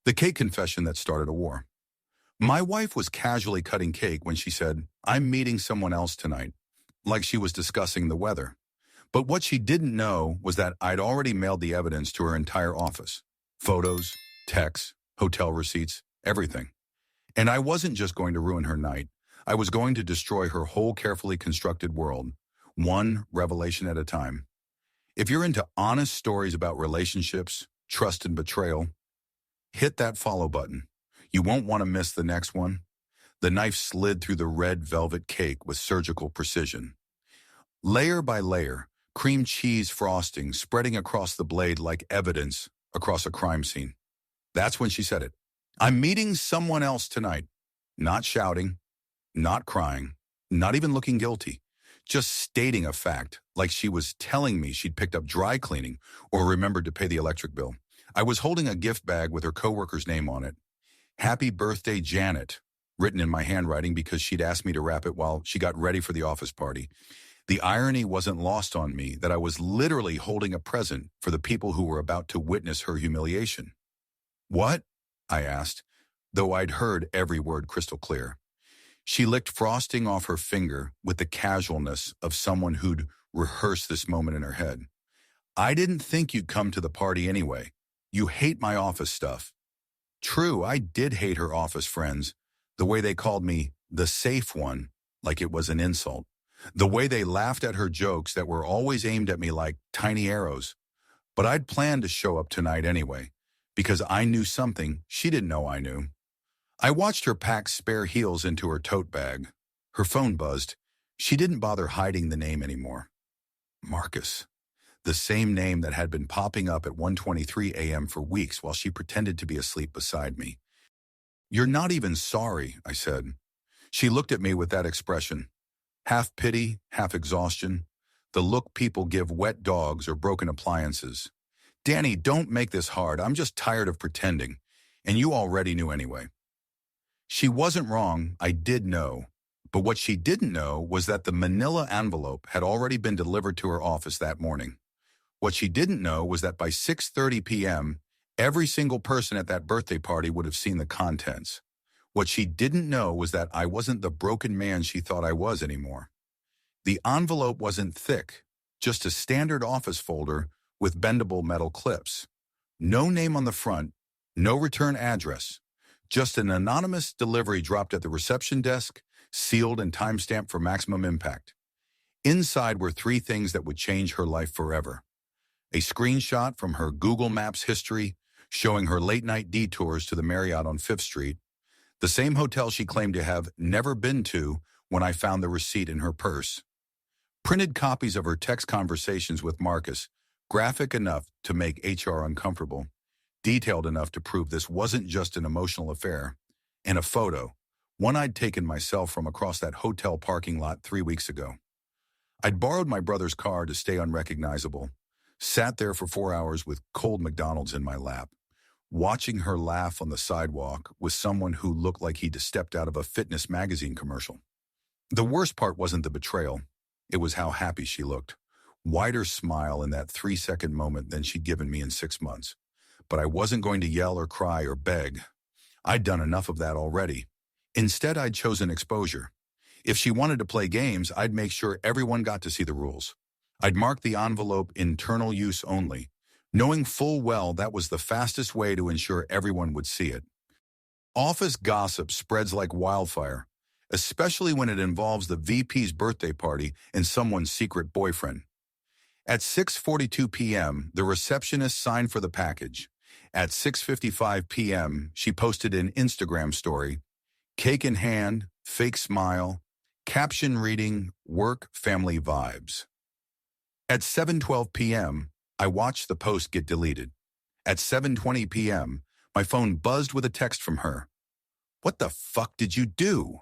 The cake confession that started a war. My wife was casually cutting cake when she said, "I'm meeting someone else tonight," like she was discussing the weather. But what she didn't know was that I'd already mailed the evidence to her entire office. Photos, texts, hotel receipts, everything. And I wasn't just going to ruin her night. I was going to destroy her whole carefully constructed world, one revelation at a time. If you're into honest stories about relationships, trust and betrayal, hit that follow button. You won't want to miss the next one. The knife slid through the red velvet cake with surgical precision. Layer by layer, cream cheese frosting spreading across the blade like evidence across a crime scene. That's when she said it. "I'm meeting someone else tonight." Not shouting, not crying, not even looking guilty. Just stating a fact, like she was telling me she'd picked up dry cleaning or remembered to pay the electric bill. I was holding a gift bag with her coworker's name on it. "Happy birthday, Janet," written in my handwriting because she'd asked me to wrap it while she got ready for the office party. The irony wasn't lost on me that I was literally holding a present for the people who were about to witness her humiliation. "What?" I asked, though I'd heard every word crystal clear. She licked frosting off her finger with the casualness of someone who'd rehearsed this moment in her head. "I didn't think you'd come to the party anyway. You hate my office stuff." True, I did hate her office friends, the way they called me the safe one, like it was an insult. The way they laughed at her jokes that were always aimed at me like tiny arrows. But I'd planned to show up tonight anyway, because I knew something she didn't know I knew. I watched her pack spare heels into her tote bag. Her phone buzzed. She didn't bother hiding the name anymore. Marcus. The same name that had been popping up at 1:23 a.m. for weeks while she pretended to be asleep beside me. "You're not even sorry," I said. She looked at me with that expression. Half pity, half exhaustion. The look people give wet dogs or broken appliances. "Danny, don't make this hard. I'm just tired of pretending. And you already knew anyway." She wasn't wrong. I did know. But what she didn't know was that the manila envelope had already been delivered to her office that morning. What she didn't know was that by 6:30 p.m., every single person at that birthday party would have seen the contents. What she didn't know was that I wasn't the broken man she thought I was anymore. The envelope wasn't thick, just a standard office folder with bendable metal clips. No name on the front, no return address, just an anonymous delivery dropped at the reception desk, sealed and timestamped for maximum impact. Inside were three things that would change her life forever. A screenshot from her Google Maps history showing her late-night detours to the Marriott on 5th Street, the same hotel she claimed to have never been to when I found the receipt in her purse. Printed copies of her text conversations with Marcus, graphic enough to make HR uncomfortable, detailed enough to prove this wasn't just an emotional affair, and a photo, one I'd taken myself from across that hotel parking lot 3 weeks ago. I'd borrowed my brother's car to stay unrecognizable, sat there for 4 hours with cold McDonald's in my lap, watching her laugh on the sidewalk with someone who looked like he'd stepped out of a fitness magazine commercial. The worst part wasn't the betrayal. It was how happy she looked. Wider smile in that 3-second moment than she'd given me in 6 months. But I wasn't going to yell or cry or beg. I'd done enough of that already. Instead, I'd chosen exposure. If she wanted to play games, I'd make sure everyone got to see the rules. I'd mark the envelope internal use only, knowing full well that was the fastest way to ensure everyone would see it. Office gossip spreads like wildfire, especially when it involves the VP's birthday party and someone's secret boyfriend. At 6:42 p.m., the receptionist signed for the package. At 6:55 p.m., she posted an Instagram story, cake in hand, fake smile, caption reading, "Work family vibes." At 7:12 p.m., I watched the post get deleted. At 7:20 p.m., my phone buzzed with a text from her. "What the fuck did you do?"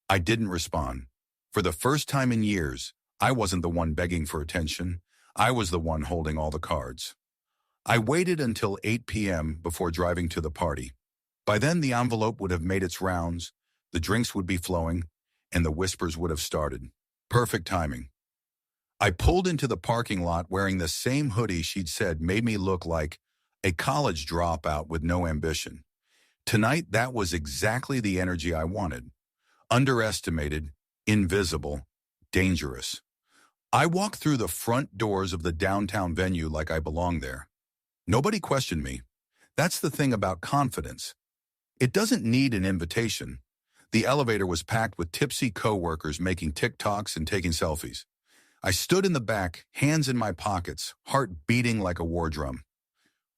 I didn't respond. For the first time in years, I wasn't the one begging for attention. I was the one holding all the cards. I waited until 8 p.m. before driving to the party. By then, the envelope would have made its rounds, the drinks would be flowing, and the whispers would have started. Perfect timing. I pulled into the parking lot wearing the same hoodie she'd said made me look like a college dropout with no ambition. Tonight, that was exactly the energy I wanted. Underestimated, invisible, dangerous. I walked through the front doors of the downtown venue like I belonged there. Nobody questioned me. That's the thing about confidence. It doesn't need an invitation. The elevator was packed with tipsy coworkers making TikToks and taking selfies. I stood in the back, hands in my pockets, heart beating like a war drum.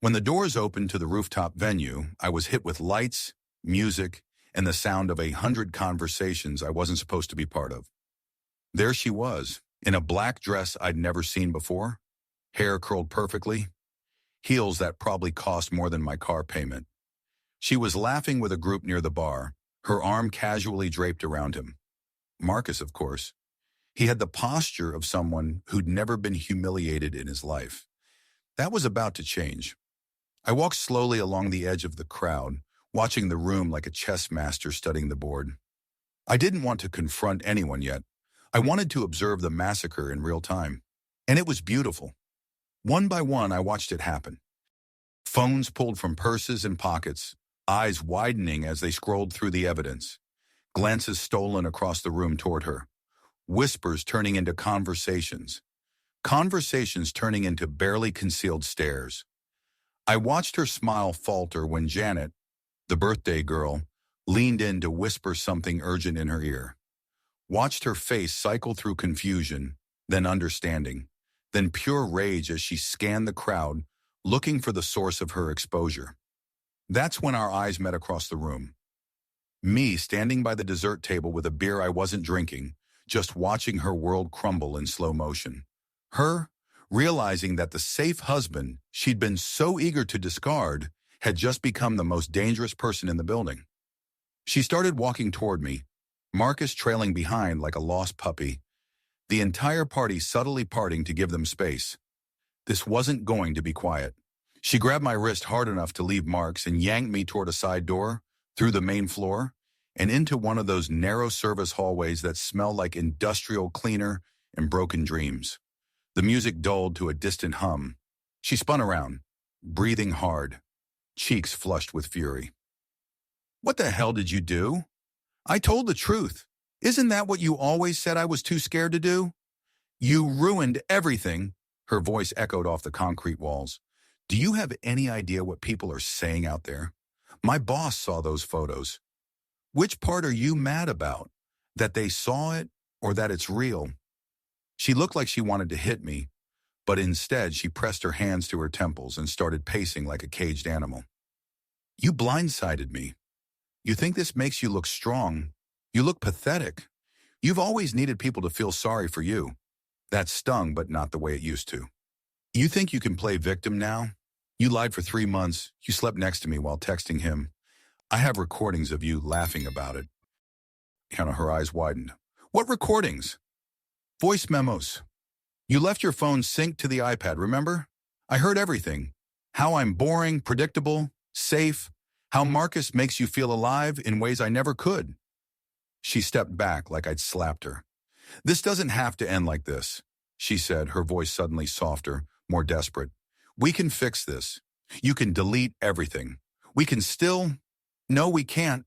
When the doors opened to the rooftop venue, I was hit with lights, music, and the sound of 100 conversations I wasn't supposed to be part of. There she was, in a black dress I'd never seen before, hair curled perfectly, heels that probably cost more than my car payment. She was laughing with a group near the bar, her arm casually draped around him. Marcus, of course. He had the posture of someone who'd never been humiliated in his life. That was about to change. I walked slowly along the edge of the crowd, watching the room like a chess master studying the board. I didn't want to confront anyone yet. I wanted to observe the massacre in real time. And it was beautiful. One by one, I watched it happen. Phones pulled from purses and pockets, eyes widening as they scrolled through the evidence. Glances stolen across the room toward her. Whispers turning into conversations. Conversations turning into barely concealed stares. I watched her smile falter when Janet, the birthday girl, leaned in to whisper something urgent in her ear. Watched her face cycle through confusion, then understanding, then pure rage as she scanned the crowd, looking for the source of her exposure. That's when our eyes met across the room. Me standing by the dessert table with a beer I wasn't drinking, just watching her world crumble in slow motion. Her, realizing that the safe husband she'd been so eager to discard had just become the most dangerous person in the building. She started walking toward me, Marcus trailing behind like a lost puppy, the entire party subtly parting to give them space. This wasn't going to be quiet. She grabbed my wrist hard enough to leave marks and yanked me toward a side door, through the main floor, and into one of those narrow service hallways that smell like industrial cleaner and broken dreams. The music dulled to a distant hum. She spun around, breathing hard, cheeks flushed with fury. "What the hell did you do?" "I told the truth. Isn't that what you always said I was too scared to do?" "You ruined everything," her voice echoed off the concrete walls. "Do you have any idea what people are saying out there? My boss saw those photos." "Which part are you mad about? That they saw it or that it's real?" She looked like she wanted to hit me, but instead she pressed her hands to her temples and started pacing like a caged animal. "You blindsided me. You think this makes you look strong? You look pathetic. You've always needed people to feel sorry for you. That stung, but not the way it used to. You think you can play victim now? You lied for 3 months. You slept next to me while texting him. I have recordings of you laughing about it." Her eyes widened. "What recordings?" "Voice memos. You left your phone synced to the iPad, remember? I heard everything. How I'm boring, predictable, safe. How Marcus makes you feel alive in ways I never could." She stepped back like I'd slapped her. "This doesn't have to end like this," she said, her voice suddenly softer, more desperate. "We can fix this. You can delete everything. We can still—" "No, we can't."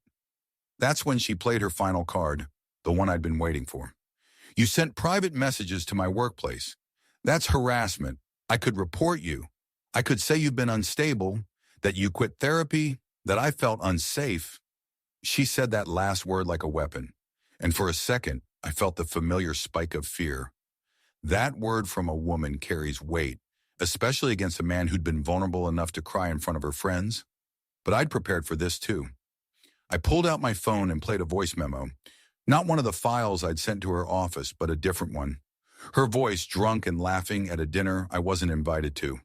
That's when she played her final card, the one I'd been waiting for. "You sent private messages to my workplace. That's harassment. I could report you. I could say you've been unstable, that you quit therapy, that I felt unsafe." She said that last word like a weapon, and for a second, I felt the familiar spike of fear. That word from a woman carries weight, especially against a man who'd been vulnerable enough to cry in front of her friends. But I'd prepared for this too. I pulled out my phone and played a voice memo. Not one of the files I'd sent to her office, but a different one. Her voice drunk and laughing at a dinner I wasn't invited to.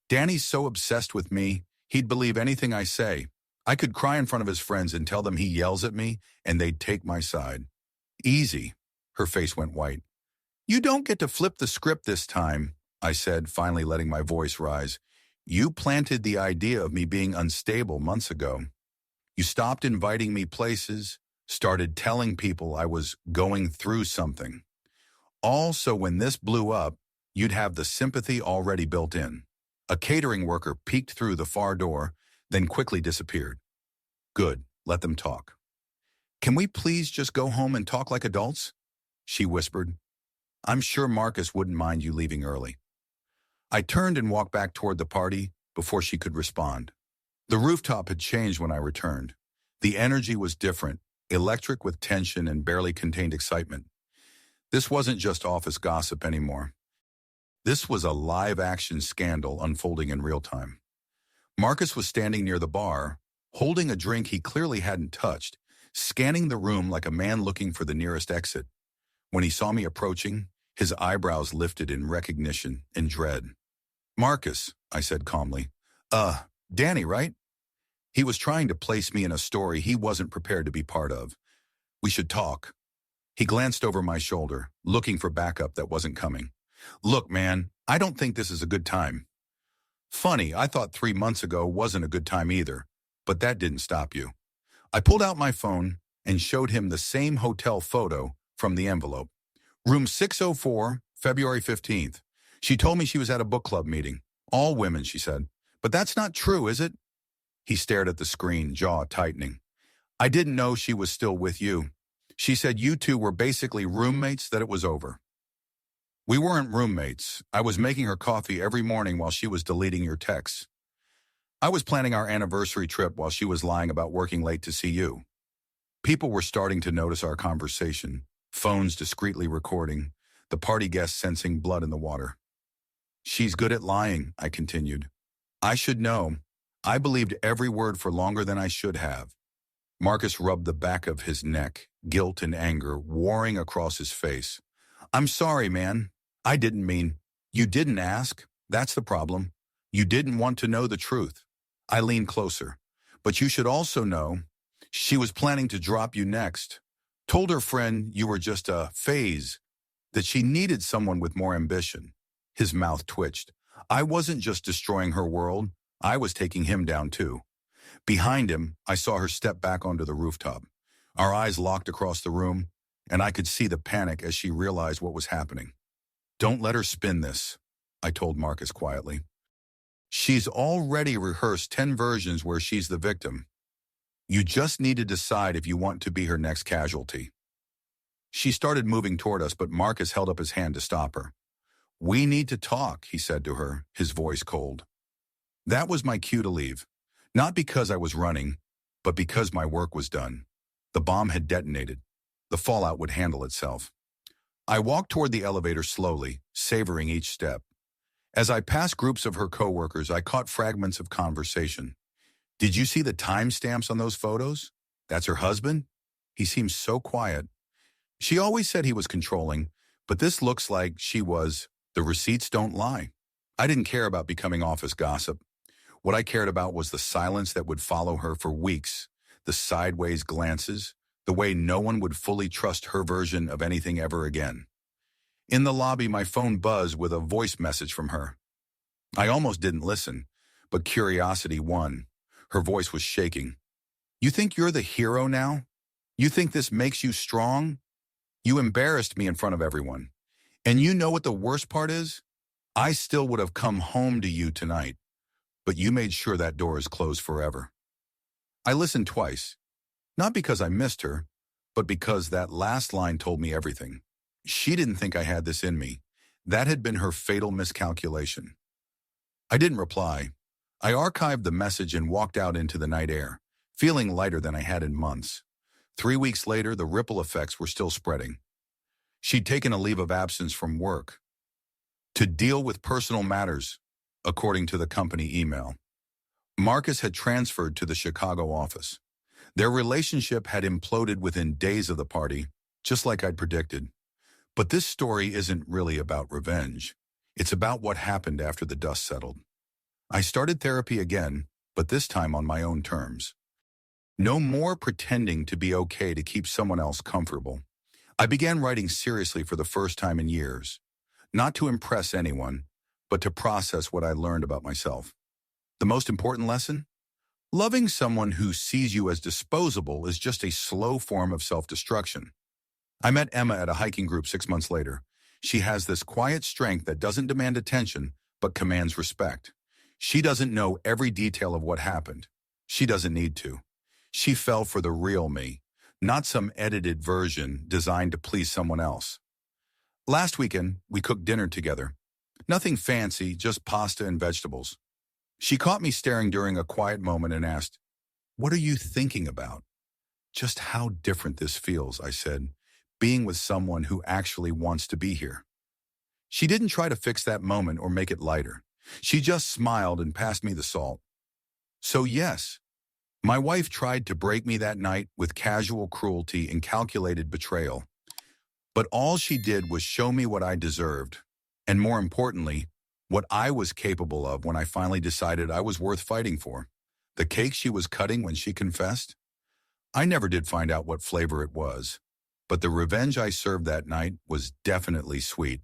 "Danny's so obsessed with me, he'd believe anything I say. I could cry in front of his friends and tell them he yells at me, and they'd take my side." "Easy." Her face went white. "You don't get to flip the script this time," I said, finally letting my voice rise. "You planted the idea of me being unstable months ago. You stopped inviting me places, started telling people I was going through something. All so when this blew up, you'd have the sympathy already built in. A catering worker peeked through the far door, then quickly disappeared. Good, let them talk. Can we please just go home and talk like adults? She whispered. I'm sure Marcus wouldn't mind you leaving early. I turned and walked back toward the party before she could respond. The rooftop had changed when I returned. The energy was different, electric with tension and barely contained excitement. This wasn't just office gossip anymore. This was a live-action scandal unfolding in real time. Marcus was standing near the bar, holding a drink he clearly hadn't touched, scanning the room like a man looking for the nearest exit. When he saw me approaching, his eyebrows lifted in recognition and dread. Marcus, I said calmly. Danny, right? He was trying to place me in a story he wasn't prepared to be part of. We should talk. He glanced over my shoulder, looking for backup that wasn't coming. Look, man, I don't think this is a good time. Funny, I thought 3 months ago wasn't a good time either, but that didn't stop you. I pulled out my phone and showed him the same hotel photo from the envelope. Room 604, February 15th. She told me she was at a book club meeting. All women, she said. But that's not true, is it? He stared at the screen, jaw tightening. I didn't know she was still with you. She said you two were basically roommates, that it was over. We weren't roommates. I was making her coffee every morning while she was deleting your texts. I was planning our anniversary trip while she was lying about working late to see you. People were starting to notice our conversation, phones discreetly recording, the party guests sensing blood in the water. She's good at lying, I continued. I should know. I believed every word for longer than I should have. Marcus rubbed the back of his neck, guilt and anger warring across his face. I'm sorry, man. I didn't mean. You didn't ask. That's the problem. You didn't want to know the truth. I leaned closer. But you should also know, she was planning to drop you next. Told her friend you were just a phase, that she needed someone with more ambition. His mouth twitched. I wasn't just destroying her world. I was taking him down too. Behind him, I saw her step back onto the rooftop. Our eyes locked across the room, and I could see the panic as she realized what was happening. Don't let her spin this, I told Marcus quietly. She's already rehearsed 10 versions where she's the victim. You just need to decide if you want to be her next casualty. She started moving toward us, but Marcus held up his hand to stop her. We need to talk, he said to her, his voice cold. That was my cue to leave. Not because I was running, but because my work was done. The bomb had detonated. The fallout would handle itself. I walked toward the elevator slowly, savoring each step. As I passed groups of her coworkers, I caught fragments of conversation. Did you see the timestamps on those photos? That's her husband? He seems so quiet. She always said he was controlling, but this looks like she was. The receipts don't lie. I didn't care about becoming office gossip. What I cared about was the silence that would follow her for weeks, the sideways glances, the way no one would fully trust her version of anything ever again. In the lobby, my phone buzzed with a voice message from her. I almost didn't listen, but curiosity won. Her voice was shaking. You think you're the hero now? You think this makes you strong? You embarrassed me in front of everyone. And you know what the worst part is? I still would have come home to you tonight, but you made sure that door is closed forever. I listened twice, not because I missed her, but because that last line told me everything. She didn't think I had this in me. That had been her fatal miscalculation. I didn't reply. I archived the message and walked out into the night air, feeling lighter than I had in months. 3 weeks later, the ripple effects were still spreading. She'd taken a leave of absence from work to deal with personal matters, according to the company email. Marcus had transferred to the Chicago office. Their relationship had imploded within days of the party, just like I'd predicted. But this story isn't really about revenge. It's about what happened after the dust settled. I started therapy again, but this time on my own terms. No more pretending to be okay to keep someone else comfortable. I began writing seriously for the first time in years, not to impress anyone, but to process what I learned about myself. The most important lesson? Loving someone who sees you as disposable is just a slow form of self-destruction. I met Emma at a hiking group 6 months later. She has this quiet strength that doesn't demand attention, but commands respect. She doesn't know every detail of what happened. She doesn't need to. She fell for the real me, not some edited version designed to please someone else. Last weekend, we cooked dinner together. Nothing fancy, just pasta and vegetables. She caught me staring during a quiet moment and asked, "What are you thinking about?" "Just how different this feels," I said, "being with someone who actually wants to be here." She didn't try to fix that moment or make it lighter. She just smiled and passed me the salt. So yes, my wife tried to break me that night with casual cruelty and calculated betrayal. But all she did was show me what I deserved, and more importantly, what I was capable of when I finally decided I was worth fighting for. The cake she was cutting when she confessed? I never did find out what flavor it was, but the revenge I served that night was definitely sweet.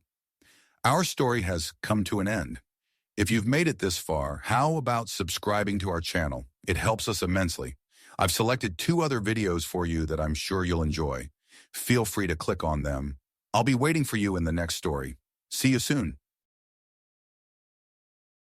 Our story has come to an end. If you've made it this far, how about subscribing to our channel? It helps us immensely. I've selected 2 other videos for you that I'm sure you'll enjoy. Feel free to click on them. I'll be waiting for you in the next story. See you soon.